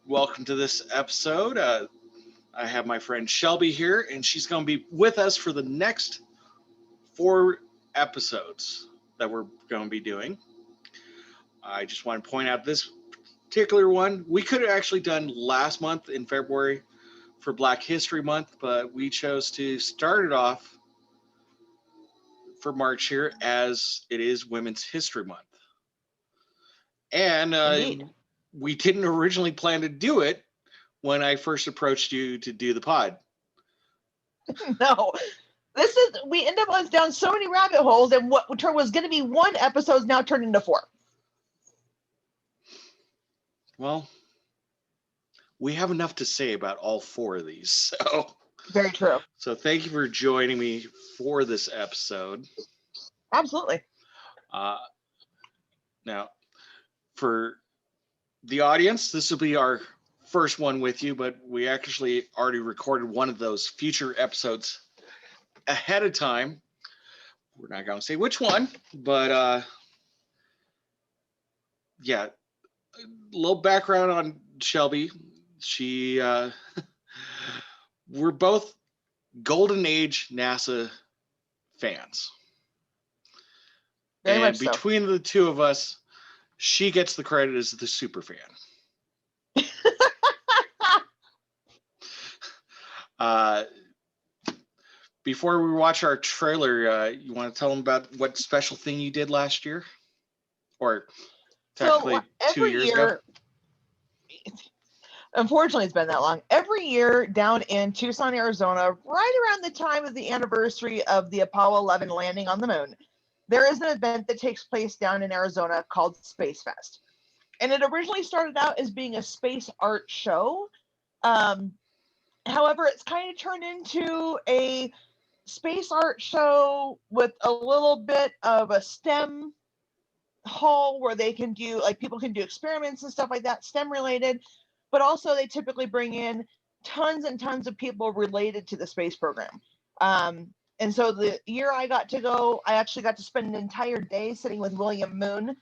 Welcome to this episode. I have my friend Shelby here, and she's going to be with us for the next 4 episodes that we're going to be doing. I just want to point out this particular one we could have actually done last month in February for Black History Month, but we chose to start it off for March here as it is Women's History Month. And Indeed. we didn't originally plan to do it when I first approached you to do the pod. No, we end up down so many rabbit holes, and what was going to be one episode is now turned into 4. Well, we have enough to say about all 4 of these. So Very true. So thank you for joining me for this episode. Absolutely. Now, for the audience, this will be our first one with you, but we actually already recorded one of those future episodes ahead of time. We're not going to say which one, but yeah, a little background on Shelby. She, we're both Golden Age NASA fans. Very and much so. between the two of us, she gets the credit as the super fan. Before we watch our trailer, you want to tell them about what special thing you did last year? Or technically 2 years ago? Unfortunately, it's been that long. Every year down in Tucson, Arizona, right around the time of the anniversary of the Apollo 11 landing on the moon, there is an event that takes place down in Arizona called Space Fest. And it originally started out as being a space art show. However, it's kind of turned into a space art show with a little bit of a STEM hall where they can do, like, people can do experiments and stuff like that, STEM related, but also they typically bring in tons and tons of people related to the space program. And so the year I got to go, I actually got to spend an entire day sitting with William Moon,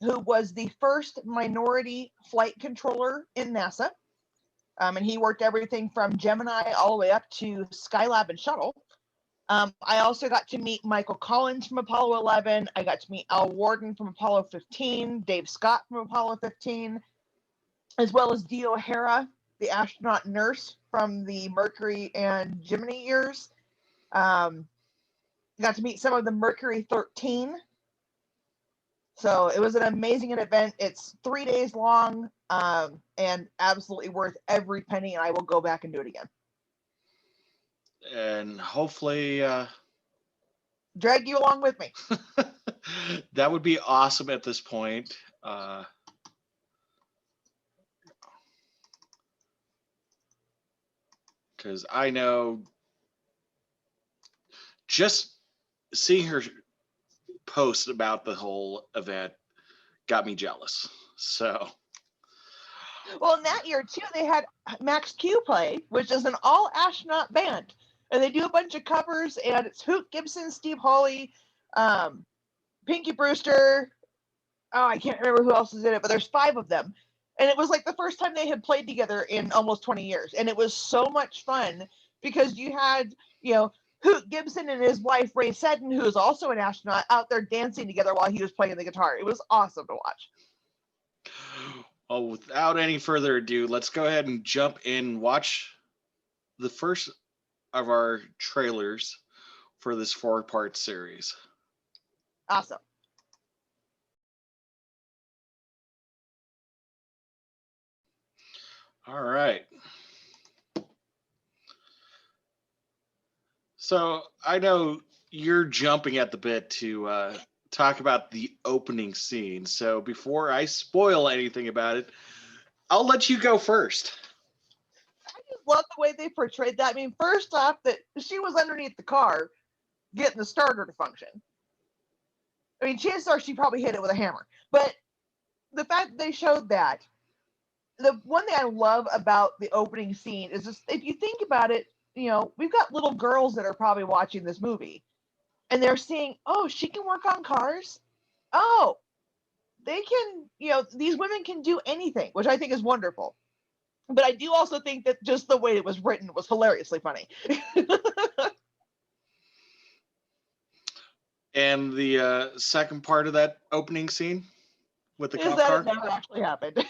who was the first minority flight controller in NASA. And he worked everything from Gemini all the way up to Skylab and Shuttle. I also got to meet Michael Collins from Apollo 11. I got to meet Al Worden from Apollo 15, Dave Scott from Apollo 15, as well as Dee O'Hara, the astronaut nurse from the Mercury and Gemini years. Got to meet some of the Mercury 13. So it was an amazing event. It's 3 days long, and absolutely worth every penny, and I will go back and do it again. And hopefully drag you along with me. That would be awesome at this point. Because I know just seeing her post about the whole event got me jealous. So, well, in that year too, they had Max Q play, which is an all astronaut band, and they do a bunch of covers. And it's Hoot Gibson, Steve Hawley, Pinky Brewster. Oh, I can't remember who else is in it, but there's 5 of them. And it was like the first time they had played together in almost 20 years. And it was so much fun because you had, Hoot Gibson and his wife, Ray Seddon, who is also an astronaut, out there dancing together while he was playing the guitar. It was awesome to watch. Well, without any further ado, let's go ahead and jump in and watch the first of our trailers for this 4-part series. Awesome. All right. So I know you're jumping at the bit to talk about the opening scene. So before I spoil anything about it, I'll let you go first. I just love the way they portrayed that. I mean, first off, that she was underneath the car getting the starter to function. I mean, chances are she probably hit it with a hammer. But the fact that they showed that, the one thing I love about the opening scene is just, if you think about it, we've got little girls that are probably watching this movie, and they're seeing, oh, she can work on cars. Oh, they can, these women can do anything, which I think is wonderful. But I do also think that just the way it was written was hilariously funny. And the second part of that opening scene with the Is cop that car. it never actually happened.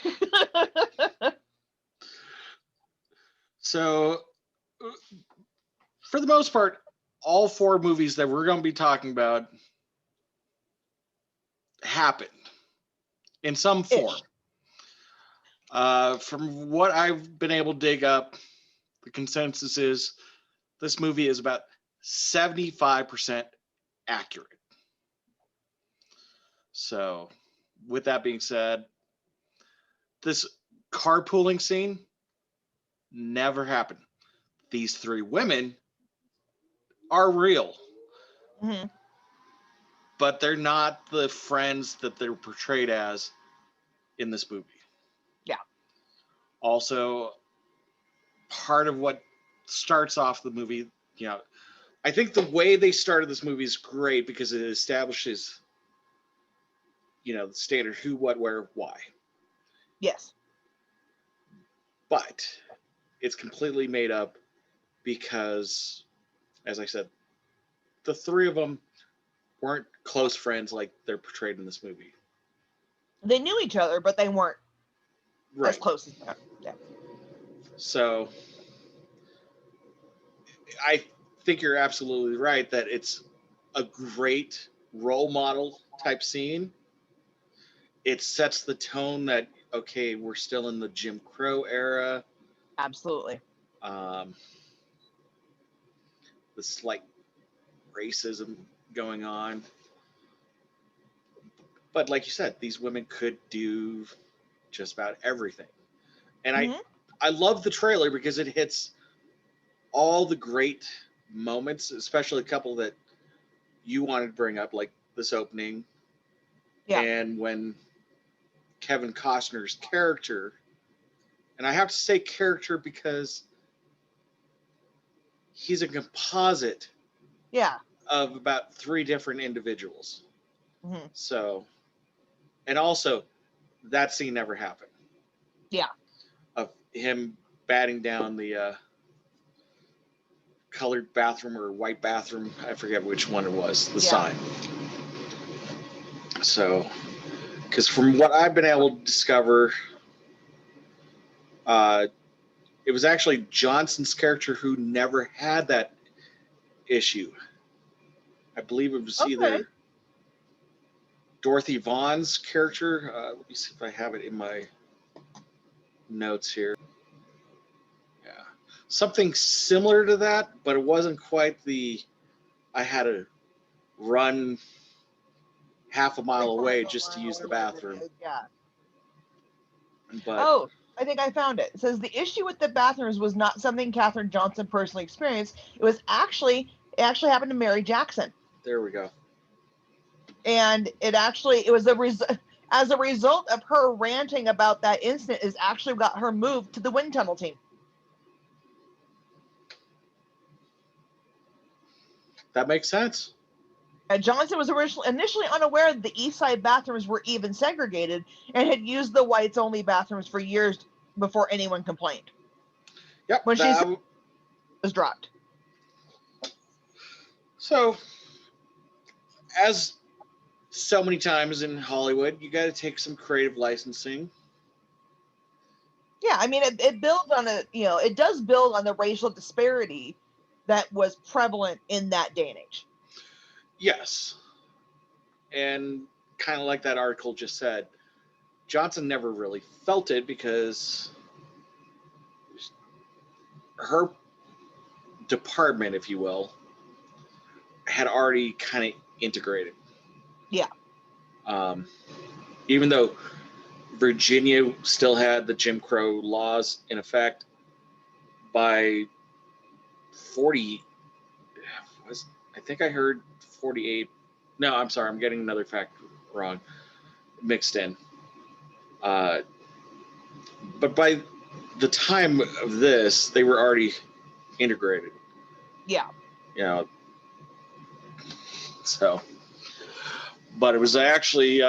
So, for the most part, all 4 movies that we're going to be talking about happened in some form. From what I've been able to dig up, the consensus is this movie is about 75% accurate. So, with that being said, this carpooling scene never happened. These 3 women are real, Mm-hmm. but they're not the friends that they're portrayed as in this movie. Yeah. Also, part of what starts off the movie, I think the way they started this movie is great because it establishes, the standard who, what, where, why. Yes. But it's completely made up because, as I said, the 3 of them weren't close friends like they're portrayed in this movie. They knew each other, but they weren't as close as that. Yeah. So I think you're absolutely right that it's a great role model type scene. It sets the tone that, okay, we're still in the Jim Crow era. Absolutely. The slight racism going on. But like you said, these women could do just about everything. And Mm-hmm. I love the trailer because it hits all the great moments, especially a couple that you wanted to bring up, like this opening. Yeah. And when Kevin Costner's character, and I have to say character because he's a composite Yeah. of about 3 different individuals. Mm-hmm. So, and also that scene never happened. Yeah. Of him batting down the colored bathroom or white bathroom, I forget which one it was, the sign. So, because from what I've been able to discover, it was actually Johnson's character who never had that issue. I believe it was either Dorothy Vaughn's character. Let me see if I have it in my notes here. Yeah, something similar to that, but it wasn't quite the. I had to run half a mile away just to use the bathroom. Yeah. But I think I found it. It says the issue with the bathrooms was not something Katherine Johnson personally experienced. It actually happened to Mary Jackson. There we go. And it was as a result of her ranting about that incident is actually got her moved to the wind tunnel team. That makes sense. Johnson was initially unaware that the East Side bathrooms were even segregated and had used the whites only bathrooms for years before anyone complained. Yep. When she was dropped. So, as so many times in Hollywood, you got to take some creative licensing. Yeah, I mean, it builds on it does build on the racial disparity that was prevalent in that day and age. Yes. And kind of like that article just said, Johnson never really felt it because her department, if you will, had already kind of integrated. Yeah. Even though Virginia still had the Jim Crow laws in effect, by 40, I think I heard 48. No, I'm sorry, I'm getting another fact wrong, mixed in. But by the time of this, they were already integrated. Yeah. So, but it was actually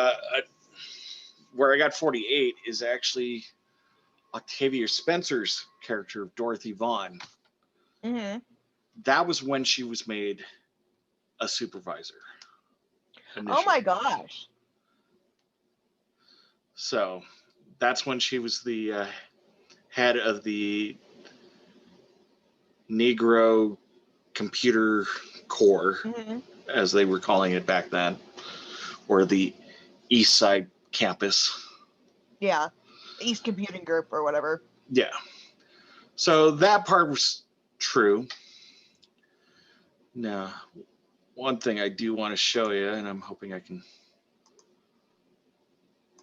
where I got 48 is actually Octavia Spencer's character of Dorothy Vaughan. Mm-hmm. That was when she was made a supervisor. Oh my Initially. gosh. So that's when she was the head of the Negro Computer Corps, Mm-hmm. as they were calling it back then, or the East Side campus. Yeah. East Computing Group or whatever. Yeah. So that part was true. Now, one thing I do want to show you, and I'm hoping I can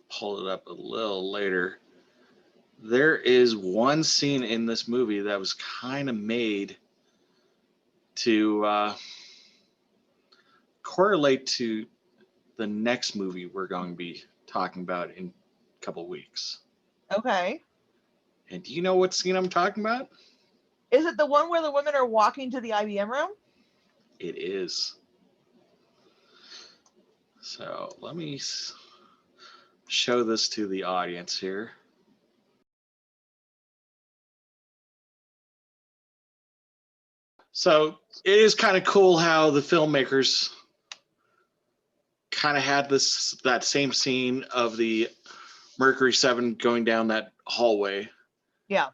pull it up a little later. There is one scene in this movie that was kind of made to correlate to the next movie we're going to be talking about in a couple weeks. Okay. And do you know what scene I'm talking about? Is it the one where the women are walking to the IBM room? It is. So let me show this to the audience here. So it is kind of cool how the filmmakers kind of had that same scene of the Mercury 7 going down that hallway. Yeah.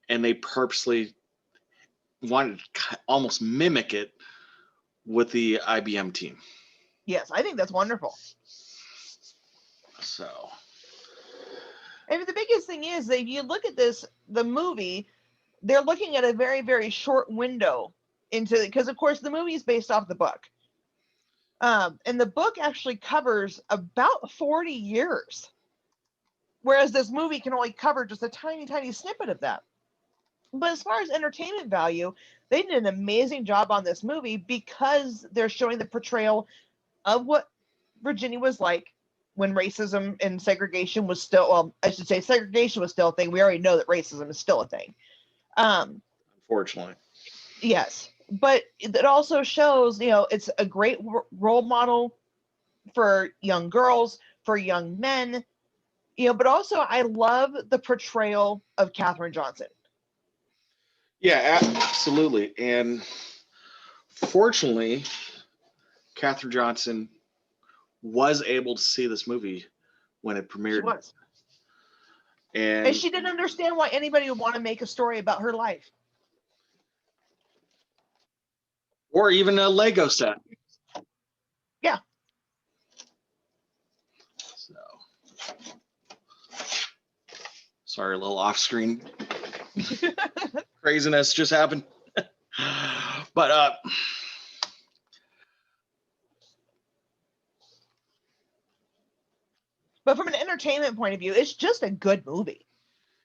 And they purposely wanted to almost mimic it with the IBM team. Yes, I think that's wonderful. So. And the biggest thing is that if you look at the movie, they're looking at a very, very short window into, because of course the movie is based off the book. And the book actually covers about 40 years. Whereas this movie can only cover just a tiny, tiny snippet of that. But as far as entertainment value, they did an amazing job on this movie because they're showing the portrayal of what Virginia was like when racism and segregation was still, well, I should say segregation was still a thing. We already know that racism is still a thing. Unfortunately. Yes. But it also shows, it's a great role model for young girls, for young men, but also I love the portrayal of Katherine Johnson. Yeah, absolutely. And fortunately, Katherine Johnson was able to see this movie when it premiered. She was. And she didn't understand why anybody would want to make a story about her life. Or even a Lego set. Yeah. So, sorry, a little off-screen craziness just happened. But from an entertainment point of view, it's just a good movie.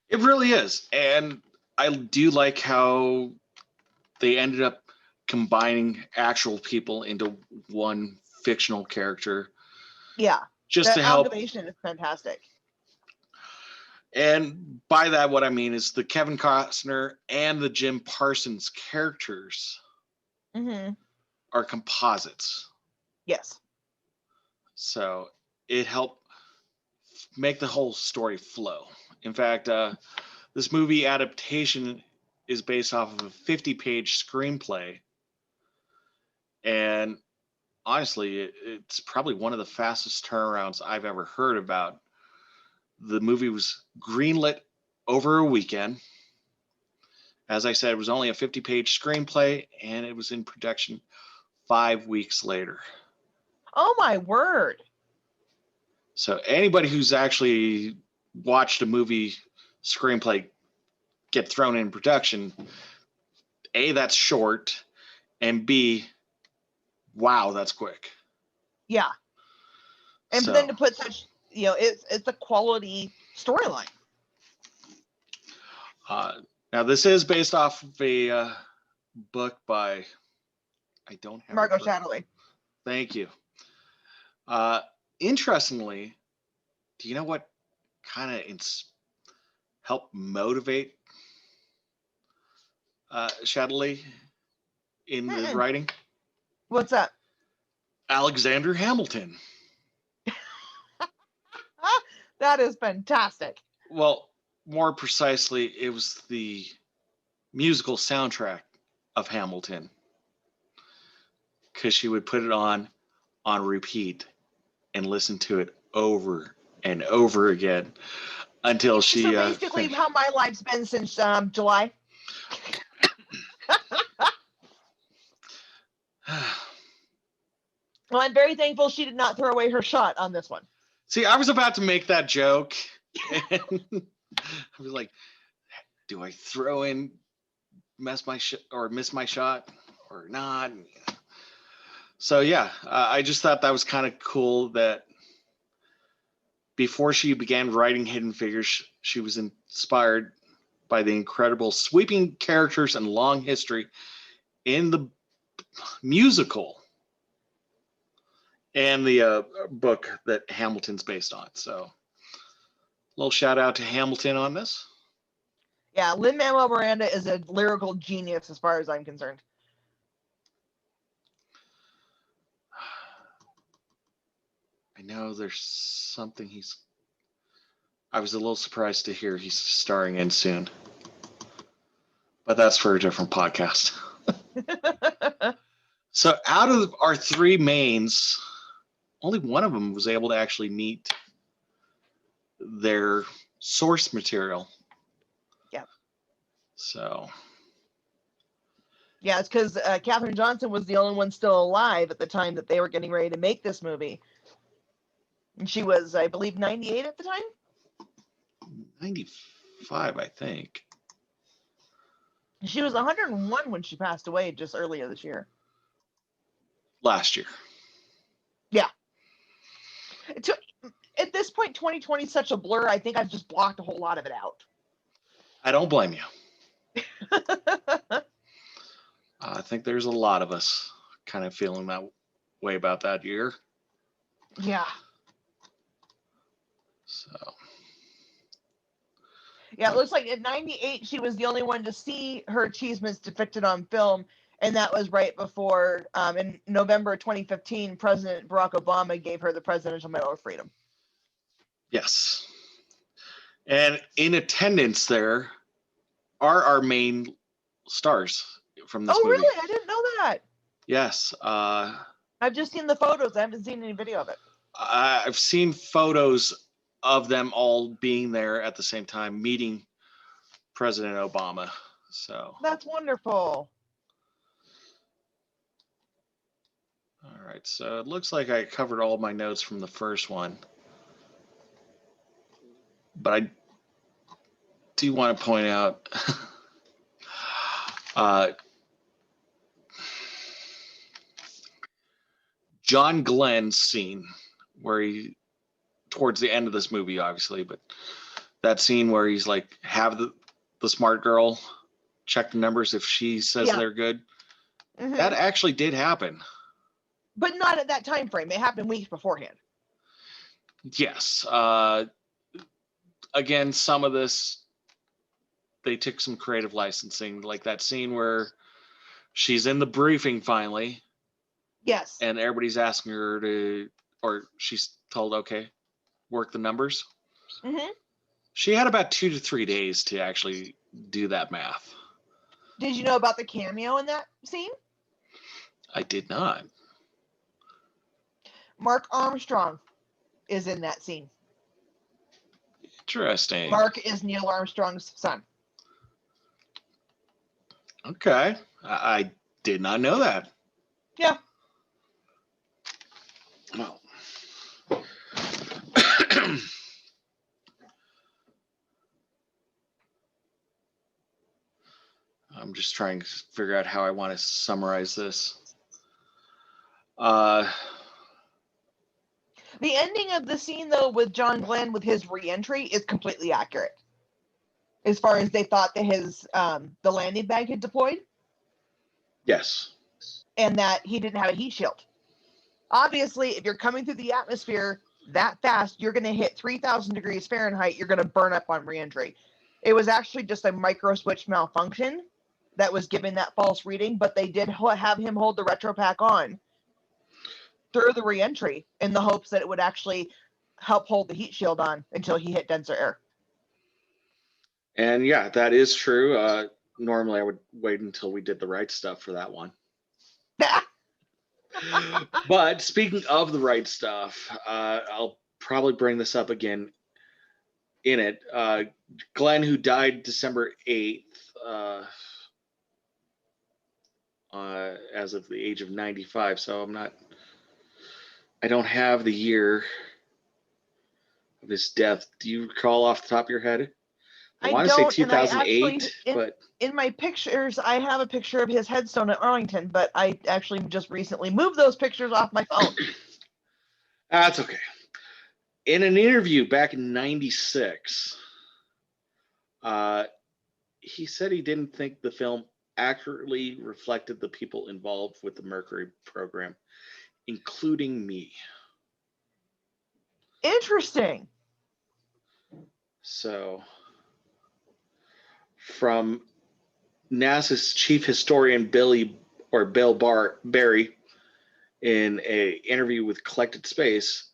It really is. And I do like how they ended up combining actual people into one fictional character. Yeah. Just the to help. Amalgamation is fantastic. And by that, what I mean is the Kevin Costner and the Jim Parsons characters are composites. Yes. So it helped make the whole story flow. In fact, this movie adaptation is based off of a 50-page screenplay. And honestly, it's probably one of the fastest turnarounds I've ever heard about. The movie was greenlit over a weekend. As I said, it was only a 50-page screenplay, and it was in production 5 weeks later. Oh, my word. So anybody who's actually watched a movie screenplay get thrown in production, A, that's short, and B, wow, that's quick. Yeah. And then to put such, it's a quality storyline. Now, this is based off of a book by, I don't have Margot Shatterley. Thank you. Interestingly, do you know what kind of helped motivate Shatterley in the writing? What's that? Alexander Hamilton. That is fantastic. Well, more precisely, it was the musical soundtrack of Hamilton, because she would put it on repeat and listen to it over and over again until she So basically, how my life's been since July. Well, I'm very thankful she did not throw away her shot on this one. See, I was about to make that joke, and I was like, "Do I throw in miss my shot or not?" So yeah, I just thought that was kind of cool that before she began writing Hidden Figures, she was inspired by the incredible sweeping characters and long history in the musical and the book that Hamilton's based on. So, a little shout out to Hamilton on this. Yeah, Lin-Manuel Miranda is a lyrical genius as far as I'm concerned. I know there's something I was a little surprised to hear he's starring in soon. But that's for a different podcast. So out of our three mains, only one of them was able to actually meet their source material. Yeah. So. Yeah, it's because Katherine Johnson was the only one still alive at the time that they were getting ready to make this movie. And she was, I believe, 98 at the time? 95, I think. She was 101 when she passed away just earlier this year. Last year. Yeah. At this point, 2020 is such a blur, I think I've just blocked a whole lot of it out. I don't blame you. I think there's a lot of us kind of feeling that way about that year. Yeah. So. Yeah, it looks like at 98, she was the only one to see her achievements depicted on film. And that was right before, in November 2015, President Barack Obama gave her the Presidential Medal of Freedom. Yes. And in attendance there are our main stars from this movie. Oh, really? I didn't know that. Yes. I've just seen the photos. I haven't seen any video of it. I've seen photos of them all being there at the same time, meeting President Obama. So that's wonderful. All right, so it looks like I covered all my notes from the first one, but I do want to point out John Glenn's scene where he, towards the end of this movie, obviously, but that scene where he's like, have the smart girl check the numbers if she says they're good. Mm-hmm. That actually did happen. But not at that time frame. It happened weeks beforehand. Yes. Again, some of this, they took some creative licensing, like that scene where she's in the briefing finally. Yes. And everybody's asking her to, or she's told, okay, work the numbers. Mm-hmm. She had about 2 to 3 days to actually do that math. Did you know about the cameo in that scene? I did not. Mark Armstrong is in that scene. Interesting. Mark is Neil Armstrong's son. Okay. I did not know that. Yeah. Well. I'm just trying to figure out how I want to summarize this. The ending of the scene, though, with John Glenn with his re-entry is completely accurate. As far as they thought that his the landing bag had deployed. Yes. And that he didn't have a heat shield. Obviously, if you're coming through the atmosphere that fast, you're going to hit 3,000 degrees Fahrenheit. You're going to burn up on re-entry. It was actually just a micro switch malfunction that was giving that false reading, but they did have him hold the retro pack on through the re-entry in the hopes that it would actually help hold the heat shield on until he hit denser air. And yeah, that is true. Normally I would wait until we did the right stuff for that one. But speaking of the right stuff, I'll probably bring this up again in it. Glenn, who died December 8th, as of the age of 95. So I don't have the year of his death. Do you recall off the top of your head? I want to say 2008, but in my pictures, I have a picture of his headstone at Arlington, but I actually just recently moved those pictures off my phone. That's okay. In an interview back in '96, he said he didn't think the film accurately reflected the people involved with the Mercury program, including me. Interesting. So, from NASA's chief historian Bill Barry, in an interview with Collected Space,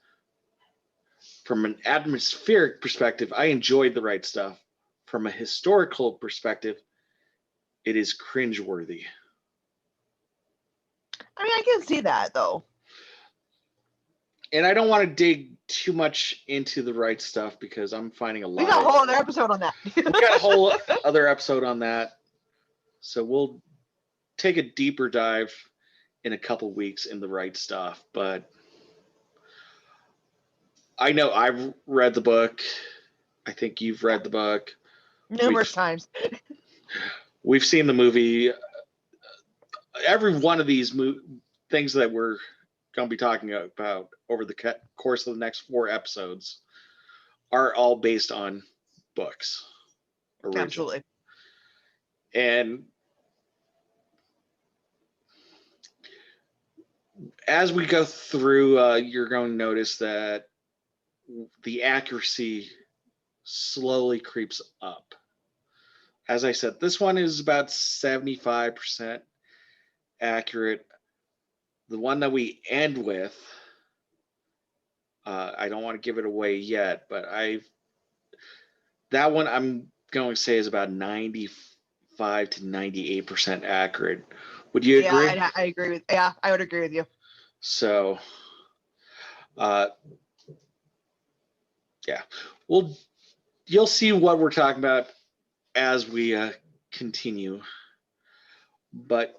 from an atmospheric perspective, I enjoyed the right stuff. From a historical perspective, it is cringeworthy. I mean, I can see that, though. And I don't want to dig too much into the right stuff because I'm finding a lot. We got a whole other episode on that. We got a whole other episode on that. So we'll take a deeper dive in a couple weeks in the right stuff. But I know I've read the book. I think you've read the book. Numerous times. We've seen the movie. Every one of these things that we're going to be talking about over the course of the next 4 episodes are all based on books. Originally. Absolutely. And as we go through, you're going to notice that the accuracy slowly creeps up. As I said, this one is about 75% accurate. The one that we end with, I don't want to give it away yet, but that one I'm going to say is about 95 to 98% accurate. Would you agree? Yeah, I agree with. Yeah, I would agree with you. So, yeah, you'll see what we're talking about as we continue. But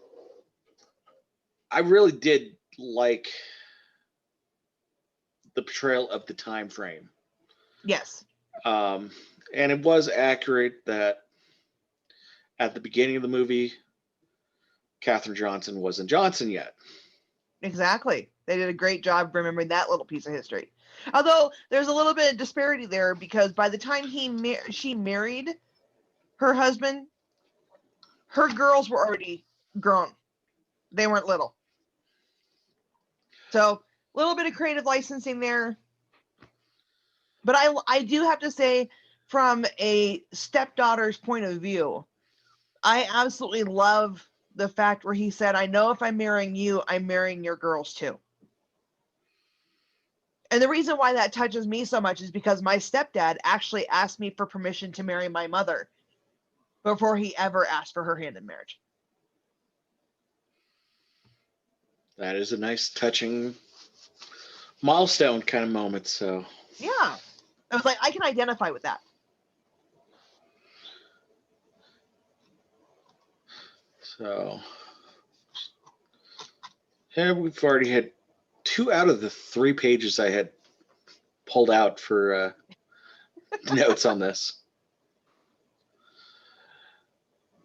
I really did like the portrayal of the time frame. Yes. And it was accurate that at the beginning of the movie, Katherine Johnson wasn't Johnson yet. Exactly. They did a great job remembering that little piece of history. Although there's a little bit of disparity there because by the time she married her husband, her girls were already grown. They weren't little. So a little bit of creative licensing there. But I do have to say, from a stepdaughter's point of view, I absolutely love the fact where he said, I know if I'm marrying you, I'm marrying your girls too. And the reason why that touches me so much is because my stepdad actually asked me for permission to marry my mother before he ever asked for her hand in marriage. That is a nice, touching milestone kind of moment. So yeah, I was like, I can identify with that. So yeah, we've already had 2 out of the 3 pages I had pulled out for notes on this.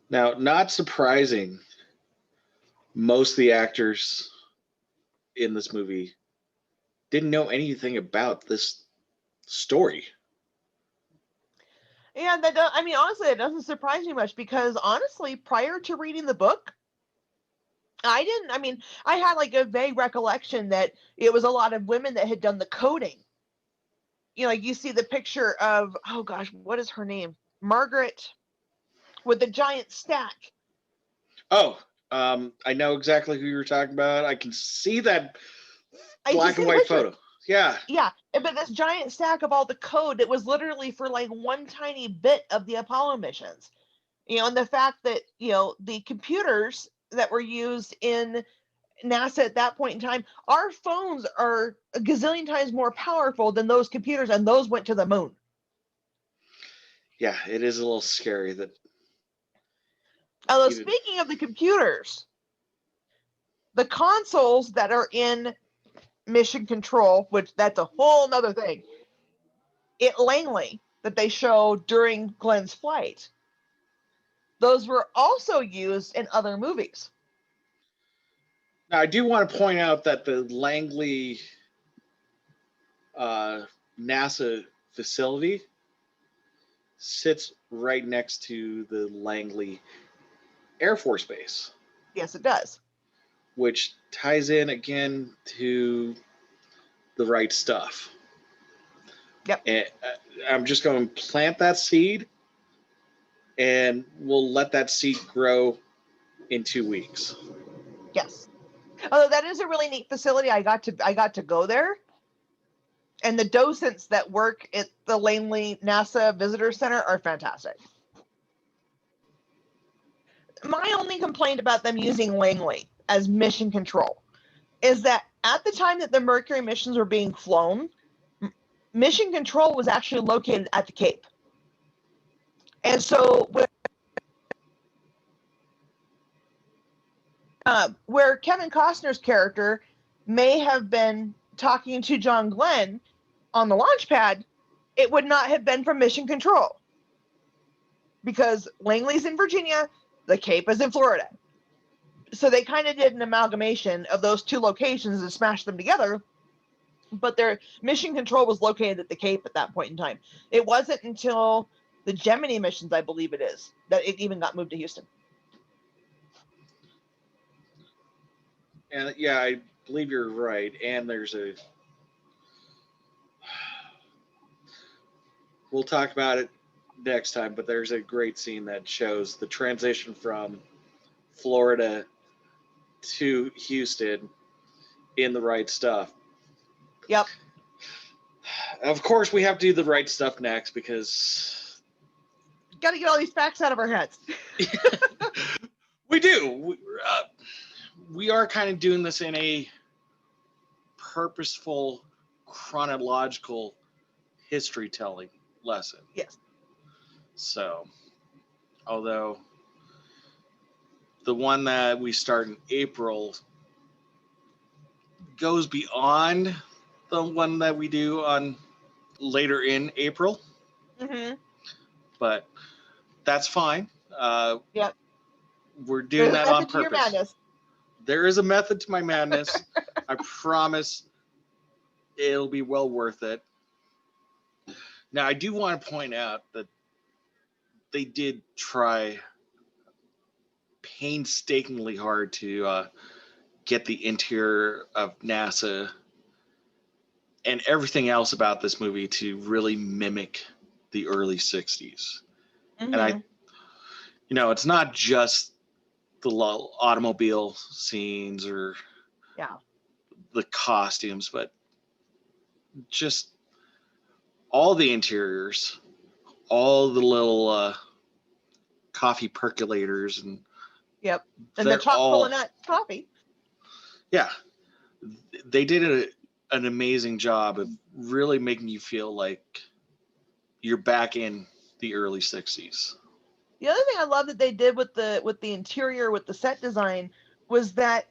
Now, not surprising, most of the actors in this movie didn't know anything about this story. Yeah, I mean, honestly, it doesn't surprise me much because honestly, prior to reading the book, I had like a vague recollection that it was a lot of women that had done the coding. You know, like you see the picture of, oh gosh, what is her name? Margaret with the giant stack. Oh, I know exactly who you're talking about. I can see that black and white photo. Yeah. Yeah. But this giant stack of all the code that was literally for like one tiny bit of the Apollo missions. And the fact that, the computers that were used in NASA at that point in time, our phones are a gazillion times more powerful than those computers, and those went to the moon. Yeah, it is a little scary that. Although, speaking of the computers, the consoles that are in Mission Control, which that's a whole nother thing, at Langley that they show during Glenn's flight, those were also used in other movies. Now, I do want to point out that the Langley NASA facility sits right next to the Langley Air Force Base. Yes, it does. Which ties in again to the right stuff. Yep. And I'm just going to plant that seed, and we'll let that seed grow in 2 weeks. Yes. Although that is a really neat facility. I got to go there. And the docents that work at the Langley NASA Visitor Center are fantastic. My only complaint about them using Langley as mission control is that at the time that the Mercury missions were being flown, mission control was actually located at the Cape. And so where Kevin Costner's character may have been talking to John Glenn on the launch pad, it would not have been from mission control. Because Langley's in Virginia, the Cape is in Florida. So they kind of did an amalgamation of those two locations and smashed them together. But their mission control was located at the Cape at that point in time. It wasn't until the Gemini missions, I believe it is, that it even got moved to Houston. And yeah, I believe you're right. And there's a. We'll talk about it next time, but there's a great scene that shows the transition from Florida to Houston in the right stuff. Yep. Of course, we have to do the right stuff next because got to get all these facts out of our heads. We do. We are kind of doing this in a purposeful, chronological history telling lesson. Yes. So, although the one that we start in April goes beyond the one that we do on later in April. Mm-hmm. But that's fine. Yep. We're doing that on purpose. Your madness. There is a method to my madness. I promise it'll be well worth it. Now, I do want to point out that they did try painstakingly hard to get the interior of NASA and everything else about this movie to really mimic the early 60s. Mm-hmm. And it's not just the automobile scenes or the costumes, but just all the interiors, all the little coffee percolators, and yep, and the chock full of nut coffee. Yeah, they did an amazing job of really making you feel like you're back in the early 60s. The other thing I love that they did with the interior, with the set design, was that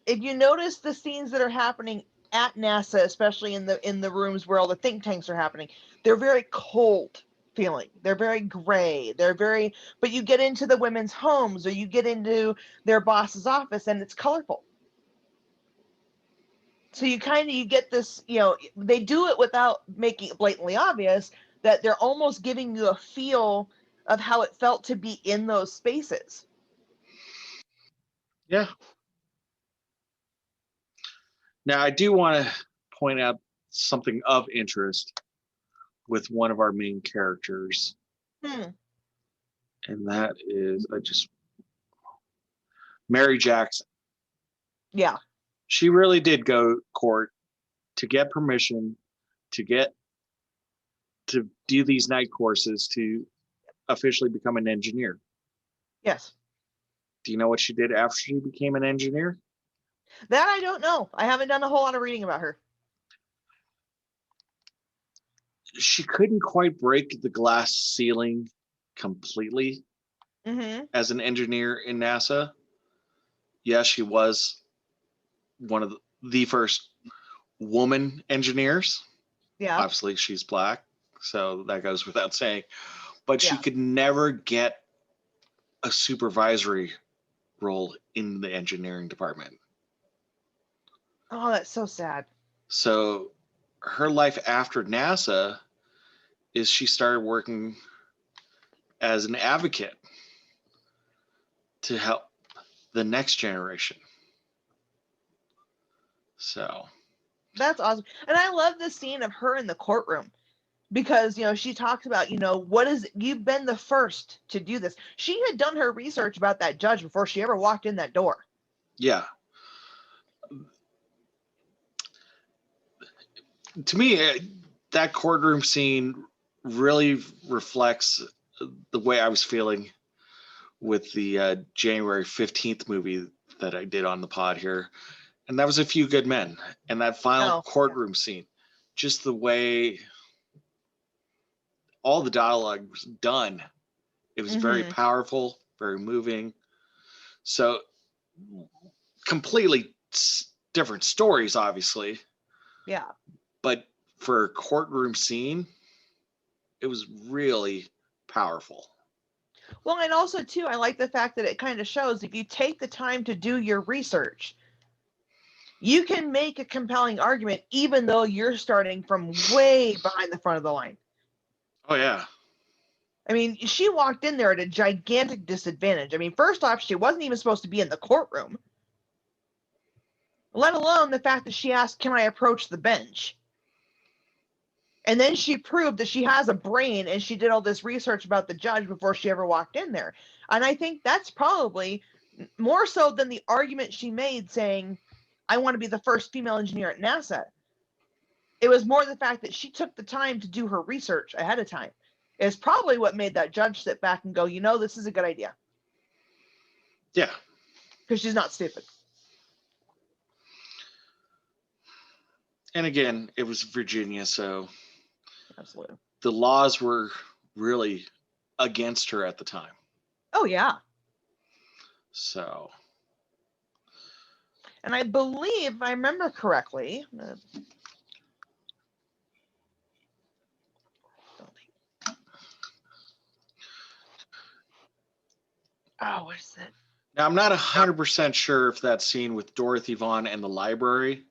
if you notice the scenes that are happening at NASA, especially in the rooms where all the think tanks are happening, they're very cold feeling. They're very gray. But you get into the women's homes or you get into their boss's office and it's colorful. So you get this, they do it without making it blatantly obvious that they're almost giving you a feel of how it felt to be in those spaces. Yeah. Now, I do want to point out something of interest with one of our main characters. And that is Mary Jackson. Yeah. She really did go to court to get permission to get to do these night courses to officially become an engineer. Yes. Do you know what she did after she became an engineer? That I don't know. I haven't done a whole lot of reading about her. She couldn't quite break the glass ceiling completely as an engineer in NASA. Yes, she was one of the first woman engineers. Yeah. Obviously, she's black, so that goes without saying. But she Yeah. could never get a supervisory role in the engineering department. Oh, that's so sad. So her life after NASA is she started working as an advocate to help the next generation. So That's awesome. And I love the scene of her in the courtroom because, she talks about, you've been the first to do this. She had done her research about that judge before she ever walked in that door. yeah, to me, that courtroom scene really reflects the way I was feeling with the January 15th movie that I did on the pod here. And that was A Few Good Men. And that final courtroom scene, just the way all the dialogue was done, it was very powerful, very moving. So completely different stories, obviously. Yeah. But for a courtroom scene, it was really powerful. Well, and also, too, I like the fact that it kind of shows if you take the time to do your research, you can make a compelling argument even though you're starting from way behind the front of the line. Oh, yeah. I mean, she walked in there at a gigantic disadvantage. I mean, first off, she wasn't even supposed to be in the courtroom, let alone the fact that she asked, "Can I approach the bench?" And then she proved that she has a brain and she did all this research about the judge before she ever walked in there. And I think that's probably more so than the argument she made saying, "I want to be the first female engineer at NASA." It was more the fact that she took the time to do her research ahead of time. Is probably what made that judge sit back and go, this is a good idea. Yeah. Because she's not stupid. And again, it was Virginia, so Absolutely. the laws were really against her at the time. Oh, yeah. So. And I believe, if I remember correctly, what is it? Now, I'm not 100% sure if that scene with Dorothy Vaughan and the library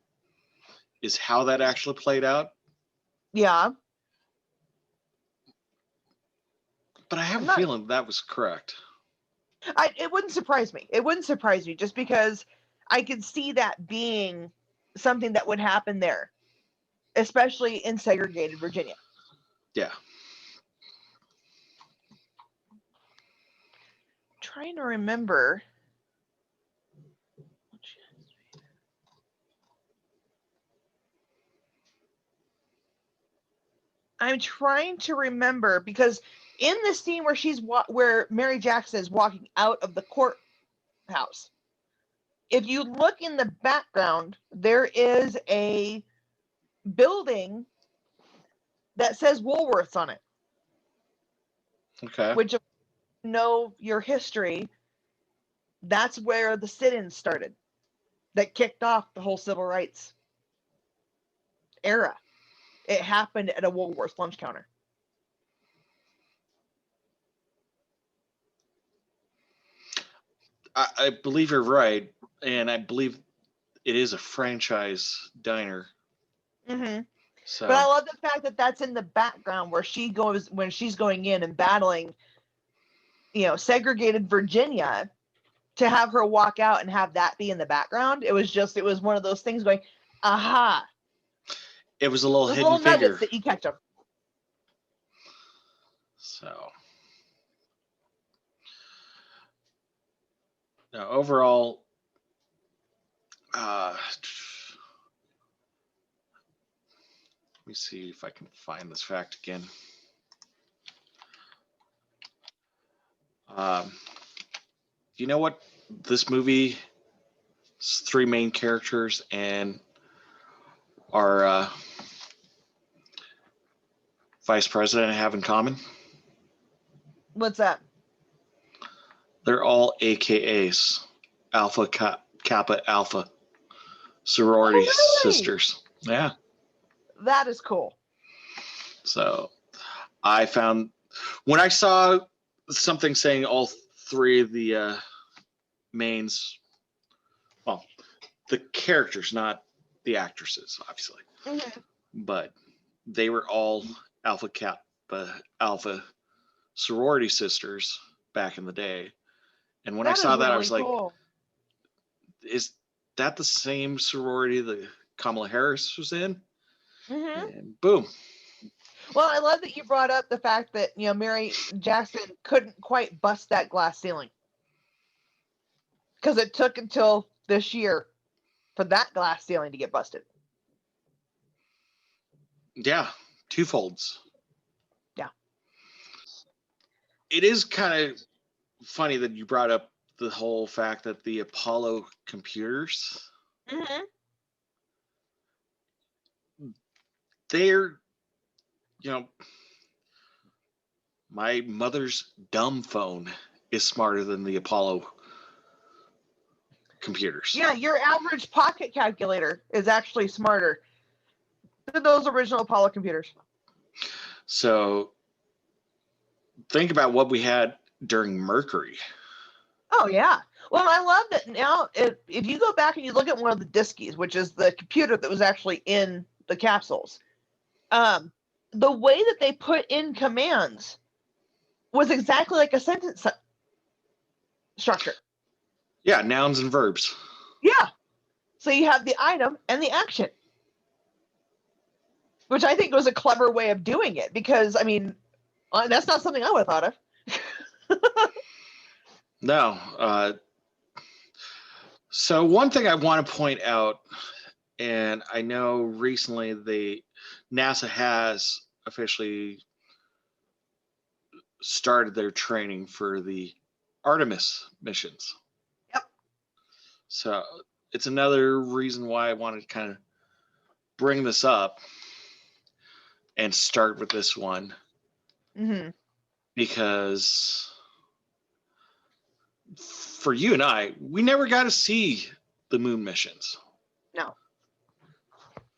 is how that actually played out. Yeah. But I have a feeling that was correct. It wouldn't surprise me. It wouldn't surprise me just because I could see that being something that would happen there, especially in segregated Virginia. Yeah. Trying to remember. I'm trying to remember because in the scene where where Mary Jackson is walking out of the courthouse, if you look in the background, there is a building that says Woolworths on it. Okay. Which, if you know your history, that's where the sit-ins started. That kicked off the whole civil rights era. It happened at a Woolworths lunch counter. I believe you're right, and I believe it is a franchise diner. Mm-hmm. So. But I love the fact that that's in the background where she goes when she's going in and battling, segregated Virginia, to have her walk out and have that be in the background. It was one of those things going, aha. It was a little hidden little figure. Nuggets that you catch them. So. Now, overall, me see if I can find this fact again. You know what? This movie, three main characters and our vice president have in common? What's that? They're all AKAs, Alpha Kappa Alpha sorority sisters. Yeah. That is cool. So I found when I saw something saying all three of the mains, well, the characters, not the actresses, obviously, but they were all Alpha Kappa Alpha sorority sisters back in the day. And when I saw that, I was like, is that the same sorority that Kamala Harris was in? And boom. Well, I love that you brought up the fact that, you know, Mary Jackson couldn't quite bust that glass ceiling. Because it took until this year for that glass ceiling to get busted. Yeah, two folds. Yeah. It is kind of funny that you brought up the whole fact that the Apollo computers, they're, you know, my mother's dumb phone is smarter than the Apollo computers. Yeah, your average pocket calculator is actually smarter than those original Apollo computers. So think about what we had during Mercury. Oh, yeah. Well, I love that now, if you go back and you look at one of the Diskies, which is the computer that was actually in the capsules, the way that they put in commands was exactly like a sentence structure. Yeah, nouns and verbs. Yeah. So you have the item and the action, which I think was a clever way of doing it because, I mean, that's not something I would have thought of. No. So one thing I want to point out, and I know recently NASA has officially started their training for the Artemis missions. Yep. So it's another reason why I wanted to kind of bring this up and start with this one. Because for you and I, we never got to see the moon missions. No.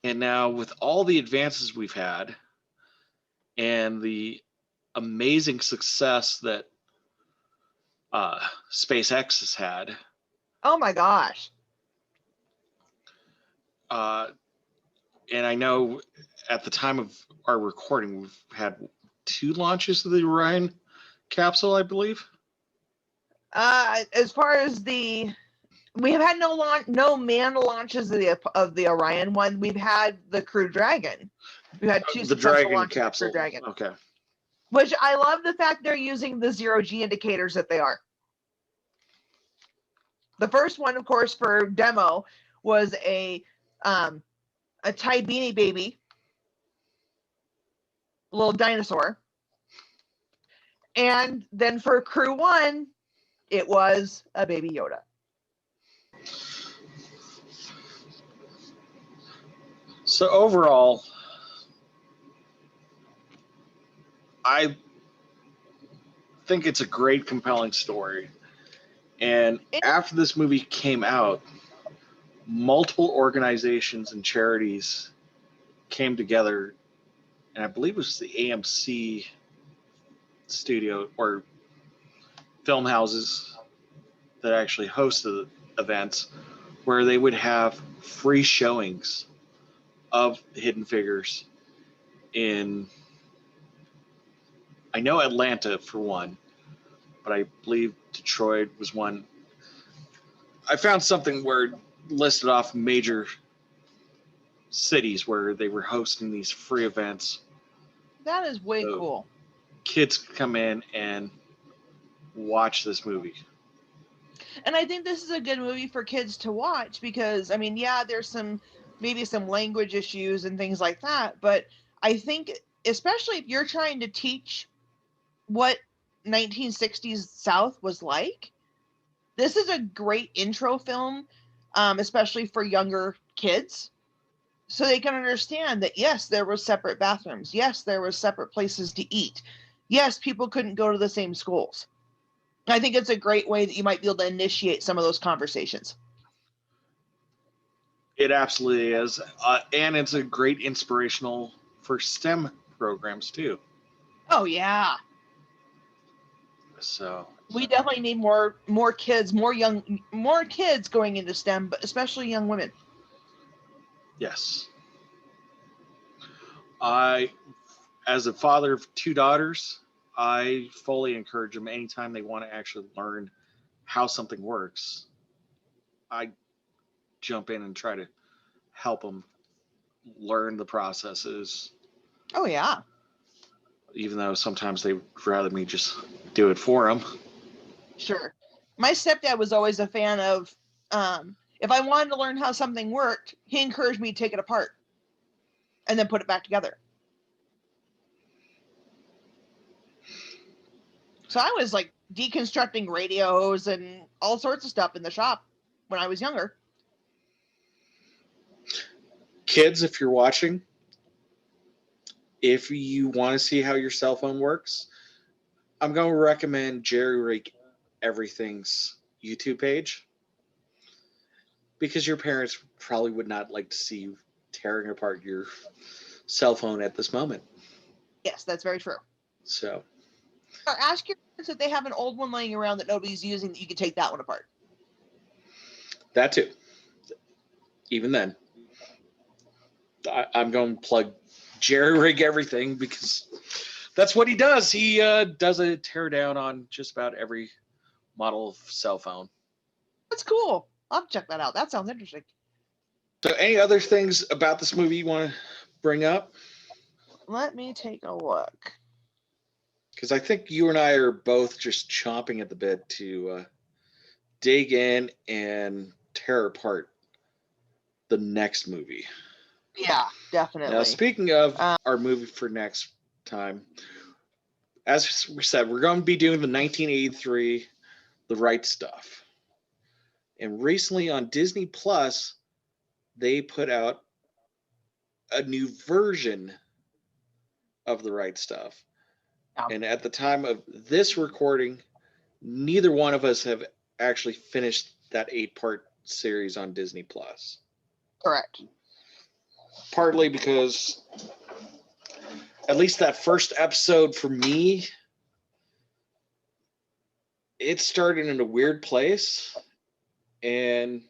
And now with all the advances we've had and the amazing success that SpaceX has had. Oh my gosh. And I know at the time of our recording, we've had 2 launches of the Orion capsule, I believe. As far as we have had no manned launches of the Orion one. We've had the Crew Dragon. We've had 2 the successful Dragon launches capsule. of Crew Dragon. Okay. Which I love the fact they're using the 0G indicators that they are. The first one, of course, for demo was a Thai Beanie Baby, little dinosaur. And then for Crew 1, it was a Baby Yoda. So overall, I think it's a great, compelling story. And after this movie came out, multiple organizations and charities came together, and I believe it was the AMC studio or film houses that actually hosted events where they would have free showings of Hidden Figures in, I know Atlanta for one, but I believe Detroit was one. I found something where it listed off major cities where they were hosting these free events. That is way cool. Kids come in and watch this movie. And I think this is a good movie for kids to watch because, I mean, yeah, there's some maybe some language issues and things like that. But I think, especially if you're trying to teach what 1960s South was like, this is a great intro film, especially for younger kids, so they can understand that yes, there were separate bathrooms, yes, there were separate places to eat, yes, people couldn't go to the same schools. I think it's a great way that you might be able to initiate some of those conversations. It absolutely is, and it's a great inspirational for STEM programs too. Oh yeah, So we definitely need more kids, more kids going into STEM, but especially young women. yes, I, as a father of two daughters, I fully encourage them anytime they want to actually learn how something works. I jump in and try to help them learn the processes, Oh yeah, even though sometimes they'd rather me just do it for them. sure. My stepdad was always a fan of, if I wanted to learn how something worked, he encouraged me to take it apart and then put it back together. So I was like deconstructing radios and all sorts of stuff in the shop when I was younger. Kids, if you're watching, if you want to see how your cell phone works, I'm going to recommend Jerry Rig Everything's YouTube page, because your parents probably would not like to see you tearing apart your cell phone at this moment. Yes, that's very true. So, Or ask your parents if they have an old one laying around that nobody's using that you could take that one apart. that too. Even then, I'm going to plug Jerry Rig Everything, because that's what he does. He does a teardown on just about every model of cell phone. That's cool. I'll check that out. That sounds interesting. So, any other things about this movie you want to bring up? Let me take a look. Because I think you and I are both just chomping at the bit to dig in and tear apart the next movie. Yeah, definitely. Now, speaking of our movie for next time, as we said, we're going to be doing the 1983 The Right Stuff. And recently on Disney Plus, they put out a new version of The Right Stuff. Yeah. And at the time of this recording, neither one of us have actually finished that 8-part series on Disney Plus. Correct. Partly because, at least that first episode for me, it started in a weird place. And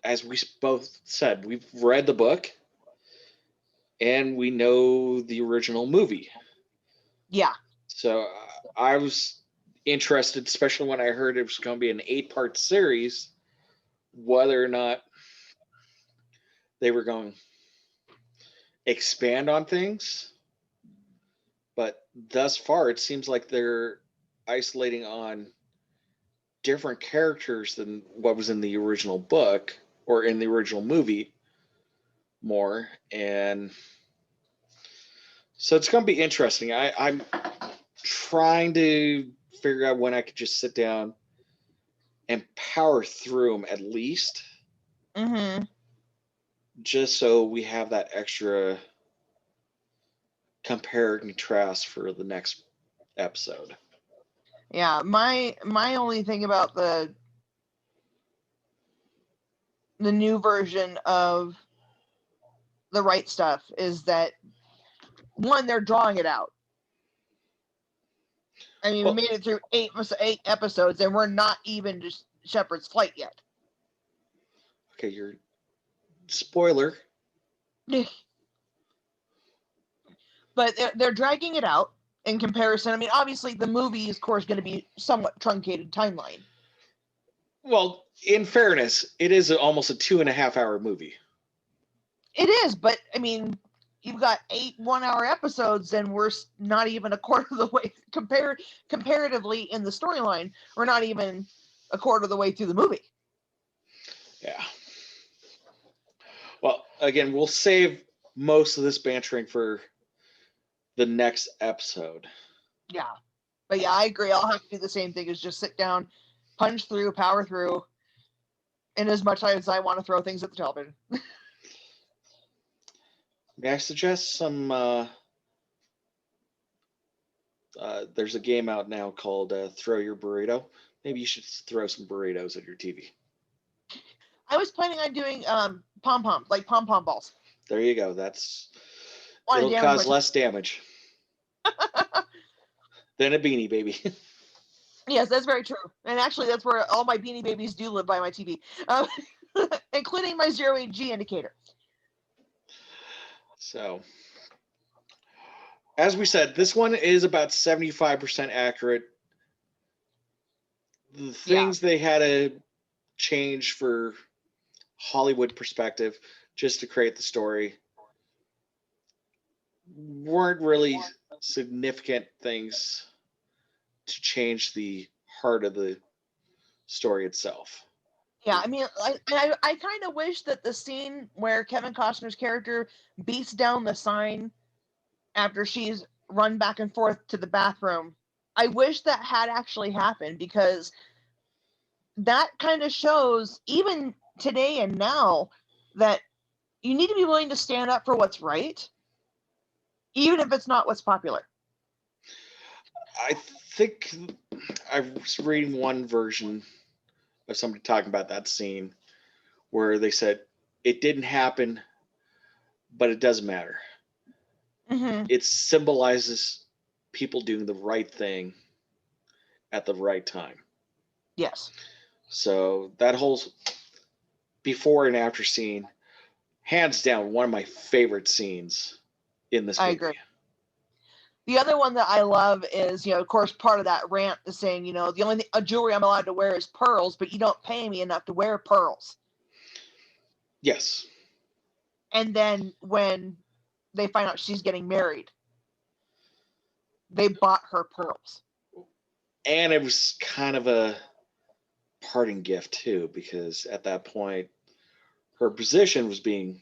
as we both said, we've read the book and we know the original movie. Yeah. So I was interested, especially when I heard it was going to be an 8-part series, whether or not they were going to expand on things. But thus far, it seems like they're isolating on different characters than what was in the original book or in the original movie more. And so it's going to be interesting. I'm trying to figure out when I could just sit down and power through them at least. Mm-hmm. Just so we have that extra compare and contrast for the next episode. Yeah, my only thing about the new version of The Right Stuff is that, one, they're drawing it out. I mean, Well, we made it through eight episodes, and we're not even just Shepherd's Flight yet. Okay, you're spoiler. But they're dragging it out in comparison. I mean, obviously, the movie is, of course, going to be somewhat truncated timeline. Well, in fairness, it is almost a 2.5-hour movie. It is, but I mean, you've got 8 1-hour episodes, and we're not even a quarter of the way comparatively in the storyline. We're not even a quarter of the way through the movie. Yeah. Well, again, we'll save most of this bantering for the next episode. Yeah. But yeah, I agree. I'll have to do the same thing as just sit down, punch through, power through, in as much as I want to throw things at the television. May I suggest some? There's a game out now called Throw Your Burrito. Maybe you should throw some burritos at your TV. I was planning on doing pom pom, like pom pom balls. There you go. That's Want to it'll damage cause less damage than a beanie baby. Yes, that's very true. And actually, that's where all my Beanie Babies do live, by my TV, including my 0-8G indicator. So, as we said, this one is about 75% accurate. The things they had to change for Hollywood perspective just to create the story weren't really significant things to change the heart of the story itself. Yeah, I mean, I kind of wish that the scene where Kevin Costner's character beats down the sign after she's run back and forth to the bathroom, I wish that had actually happened, because that kind of shows, even today and now, that you need to be willing to stand up for what's right, even if it's not what's popular. I think I was reading one version of somebody talking about that scene where they said it didn't happen, but it doesn't matter. Mm-hmm. It symbolizes people doing the right thing at the right time. Yes. So that whole before and after scene, hands down, one of my favorite scenes in this movie. I agree. The other one that I love is, of course, part of that rant is saying, the only jewelry I'm allowed to wear is pearls, but you don't pay me enough to wear pearls. Yes. And then when they find out she's getting married, they bought her pearls. And it was kind of a parting gift too, because at that point, her position was being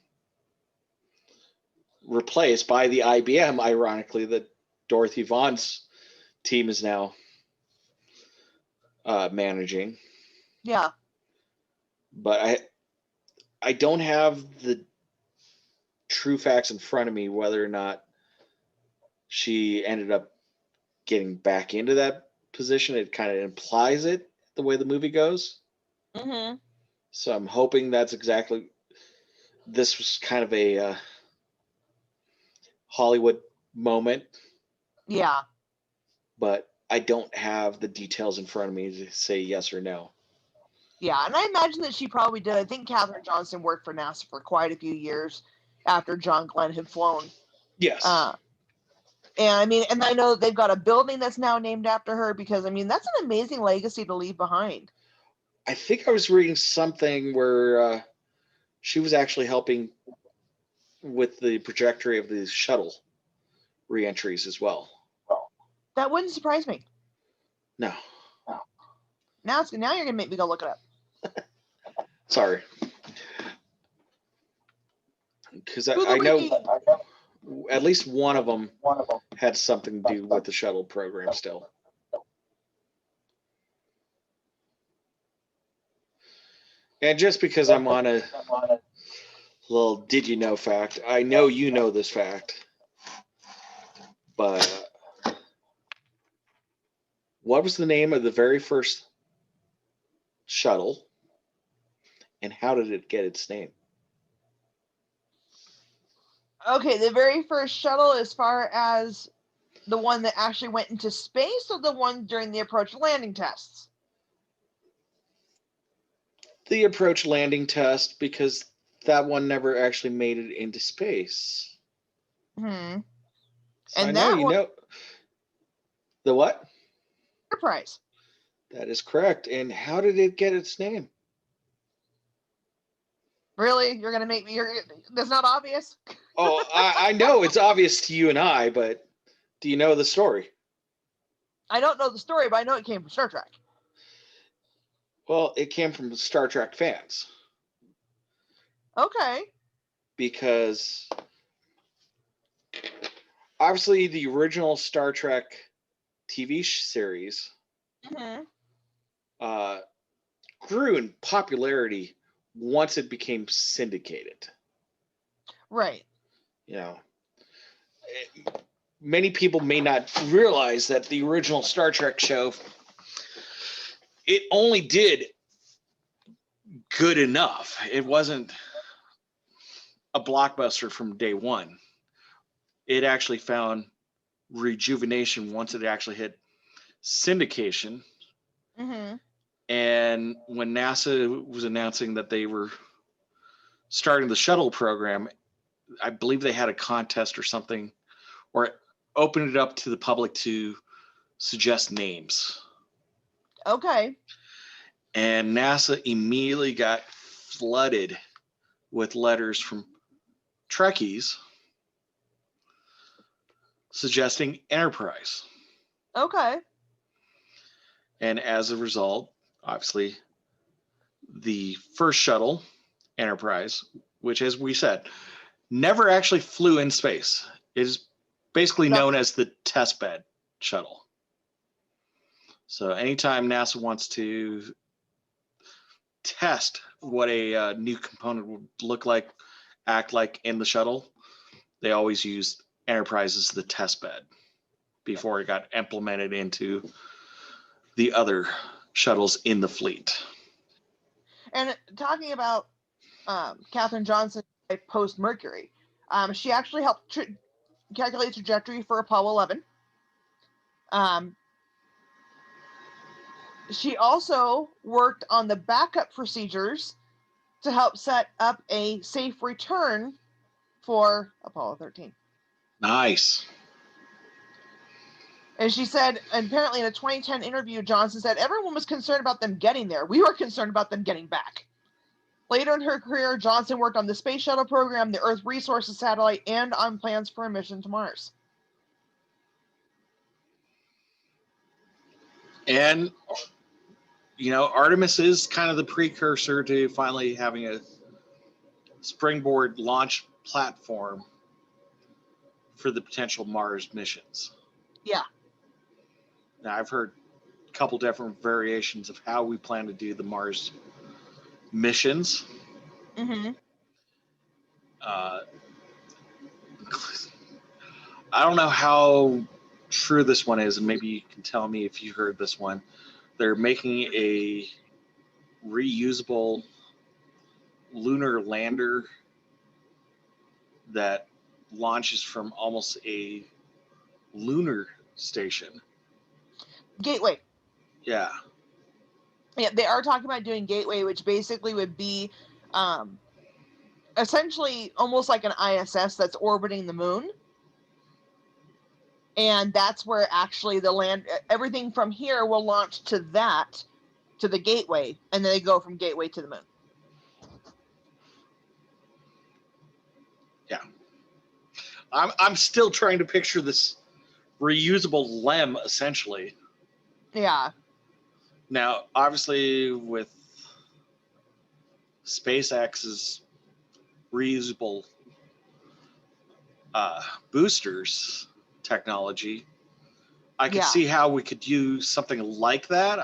replaced by the IBM, ironically, that Dorothy Vaughn's team is now managing. Yeah. But I don't have the true facts in front of me whether or not she ended up getting back into that position. It kind of implies it the way the movie goes. Mm-hmm. So I'm hoping that's exactly. This was kind of a Hollywood moment. Yeah. But I don't have the details in front of me to say yes or no. Yeah, and I imagine that she probably did. I think Katherine Johnson worked for NASA for quite a few years after John Glenn had flown. Yes. And I mean, and I know they've got a building that's now named after her, because I mean, that's an amazing legacy to leave behind. I think I was reading something where she was actually helping with the trajectory of the shuttle reentries as well. That wouldn't surprise me. No. Now you're gonna make me go look it up. Sorry. Because I know at least one of them had something to do with the shuttle program still. And just because I'm on a little did you know fact, I know you know this fact, but what was the name of the very first shuttle, and how did it get its name? Okay, the very first shuttle, as far as the one that actually went into space, or the one during the approach landing tests? The approach landing test, because that one never actually made it into space. Hmm. So And I know that you one, know the what? Enterprise. That is correct. And how did it get its name? Really? You're gonna make me? That's not obvious. Oh, I know it's obvious to you and I, but do you know the story? I don't know the story, but I know it came from Star Trek. Well, it came from Star Trek fans. Okay. because obviously the original Star Trek TV series Mm-hmm. uh, grew in popularity once it became syndicated. Right. You know, many people may not realize that the original Star Trek show, it only did good enough. It wasn't a blockbuster from day one. It actually found rejuvenation once it actually hit syndication. Mm-hmm. And when NASA was announcing that they were starting the shuttle program, I believe they had a contest or something, or opened it up to the public to suggest names. Okay. And NASA immediately got flooded with letters from Trekkies suggesting Enterprise. Okay. And as a result, obviously, the first shuttle, Enterprise, which, as we said, never actually flew in space, is basically No. known as the test bed shuttle. So anytime NASA wants to test what a new component would look like, act like in the shuttle, they always use Enterprise as the test bed before it got implemented into the other shuttles in the fleet. And talking about Katherine Johnson post Mercury, she actually helped calculate trajectory for Apollo 11. She also worked on the backup procedures to help set up a safe return for Apollo 13. Nice. And she said, and apparently in a 2010 interview, Johnson said, everyone was concerned about them getting there. We were concerned about them getting back. Later in her career, Johnson worked on the Space Shuttle program, the Earth Resources Satellite, and on plans for a mission to Mars. And, you know, Artemis is kind of the precursor to finally having a springboard launch platform for the potential Mars missions. Yeah. Now, I've heard a couple different variations of how we plan to do the Mars missions. Mm-hmm. I don't know how true this one is, and maybe you can tell me if you heard this one. They're making a reusable lunar lander that launches from almost a lunar station. Gateway. Yeah. Yeah, they are talking about doing Gateway, which basically would be essentially almost like an ISS that's orbiting the moon. And that's where actually everything from here will launch to the Gateway, and then they go from Gateway to the moon. Yeah. I'm still trying to picture this reusable LEM essentially. Yeah. Now, obviously, with SpaceX's reusable boosters technology, I could see how we could use something like that.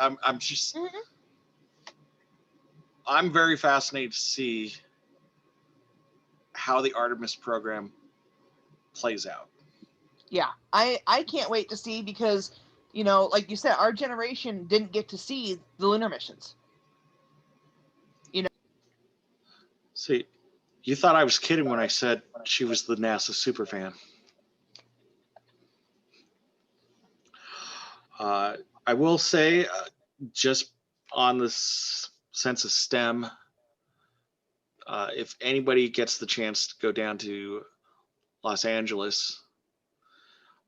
I'm very fascinated to see how the Artemis program plays out. Yeah, I can't wait to see, because, you know, like you said, our generation didn't get to see the lunar missions. You know. See, you thought I was kidding when I said she was the NASA superfan. I will say, just on this sense of STEM, if anybody gets the chance to go down to Los Angeles,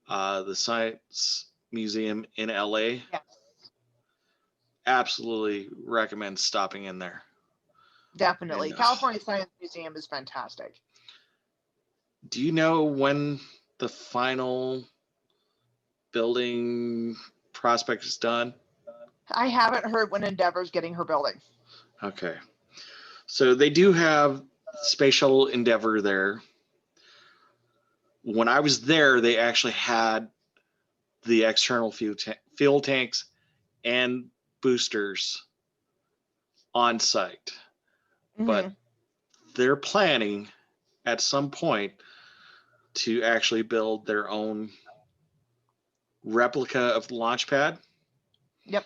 the Science Museum in LA, Yes. absolutely recommend stopping in there. Definitely. And, California Science Museum is fantastic. Do you know when the final building prospect is done? I haven't heard when Endeavor's getting her building. Okay. So they do have Space Shuttle Endeavour there. When I was there, they actually had the external fuel tanks and boosters on site. But they're planning at some point to actually build their own replica of the launch pad. Yep.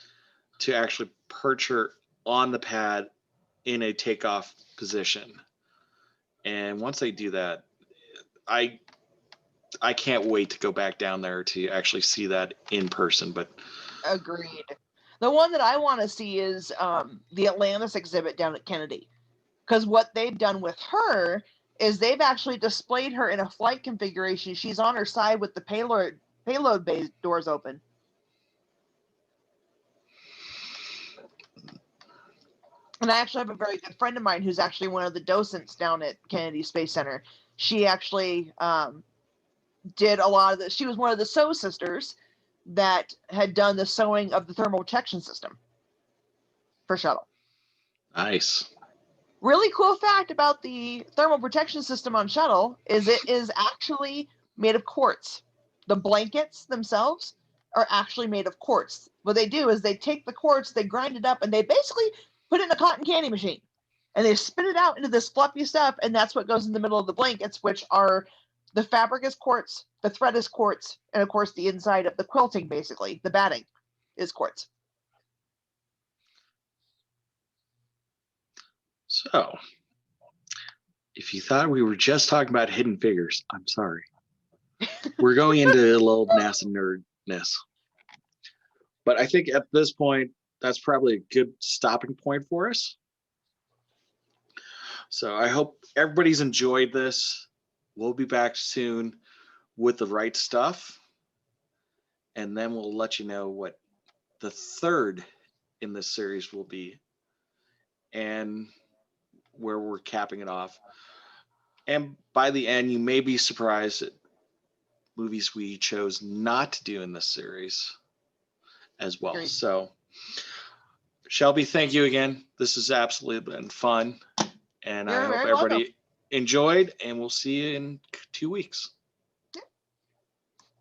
To actually perch her on the pad in a takeoff position. And once they do that, I can't wait to go back down there to actually see that in person. But agreed. The one that I want to see is the Atlantis exhibit down at Kennedy, because what they've done with her is they've actually displayed her in a flight configuration. She's on her side with the payload bay doors open. And I actually have a very good friend of mine who's actually one of the docents down at Kennedy Space Center. She actually did a lot of this. She was one of the sew sisters that had done the sewing of the thermal protection system for shuttle. Nice. Really cool fact about the thermal protection system on shuttle is it is actually made of quartz. The blankets themselves are actually made of quartz. What they do is they take the quartz, they grind it up, and they basically put it in a cotton candy machine. And they spin it out into this fluffy stuff, and that's what goes in the middle of the blankets, which are the fabric is quartz, the thread is quartz, and of course the inside of the quilting, basically, the batting, is quartz. So, if you thought we were just talking about Hidden Figures, I'm sorry. We're going into a little NASA nerdness. But I think at this point, that's probably a good stopping point for us. So I hope everybody's enjoyed this. We'll be back soon with the right stuff. And then we'll let you know what the third in this series will be and where we're capping it off. And by the end, you may be surprised at movies we chose not to do in this series as well. Great. So, Shelby, thank you again. This has absolutely been fun. And I hope everybody enjoyed, and we'll see you in 2 weeks.